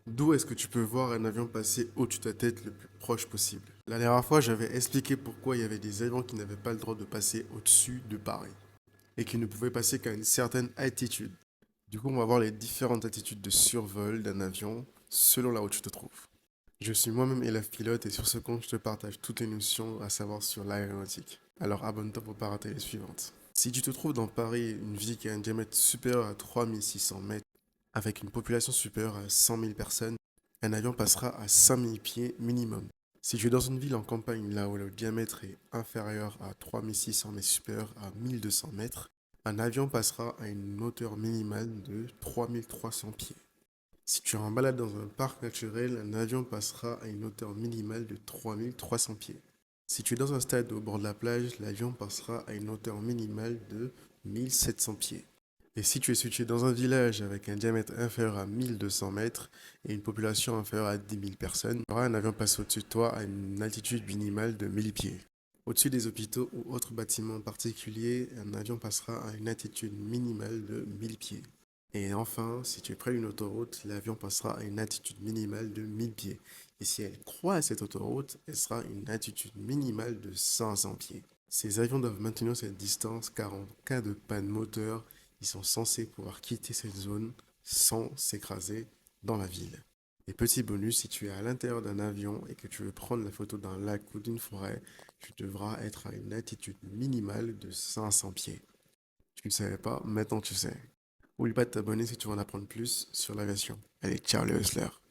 D'où est-ce que tu peux voir un avion passer au-dessus de ta tête le plus proche possible? La dernière fois, j'avais expliqué pourquoi il y avait des avions qui n'avaient pas le droit de passer au-dessus de Paris et qui ne pouvaient passer qu'à une certaine altitude. Du coup, on va voir les différentes altitudes de survol d'un avion selon là où tu te trouves. Je suis moi-même élève pilote et sur ce compte, je te partage toutes les notions à savoir sur l'aéronautique. Alors abonne-toi pour ne pas rater les suivantes. Si tu te trouves dans Paris, une ville qui a un diamètre supérieur à 3600 mètres, avec une population supérieure à 100 000 personnes, un avion passera à 5000 pieds minimum. Si tu es dans une ville en campagne, là où le diamètre est inférieur à 3600 mais supérieur à 1200 mètres, un avion passera à une hauteur minimale de 3300 pieds. Si tu es en balade dans un parc naturel, un avion passera à une hauteur minimale de 3300 pieds. Si tu es dans un stade au bord de la plage, l'avion passera à une hauteur minimale de 1700 pieds. Et si tu es situé dans un village avec un diamètre inférieur à 1200 mètres et une population inférieure à 10 000 personnes, il y aura un avion passer au-dessus de toi à une altitude minimale de 1000 pieds. Au-dessus des hôpitaux ou autres bâtiments particuliers, un avion passera à une altitude minimale de 1000 pieds. Et enfin, si tu es près d'une autoroute, l'avion passera à une altitude minimale de 1000 pieds. Et si elle croise cette autoroute, elle sera à une altitude minimale de 500 pieds. Ces avions doivent maintenir cette distance car en cas de panne moteur, ils sont censés pouvoir quitter cette zone sans s'écraser dans la ville. Et petit bonus, si tu es à l'intérieur d'un avion et que tu veux prendre la photo d'un lac ou d'une forêt, tu devras être à une altitude minimale de 500 pieds. Tu ne savais pas, maintenant tu sais. Oublie pas de t'abonner si tu veux en apprendre plus sur l'aviation. Allez, ciao les hustlers.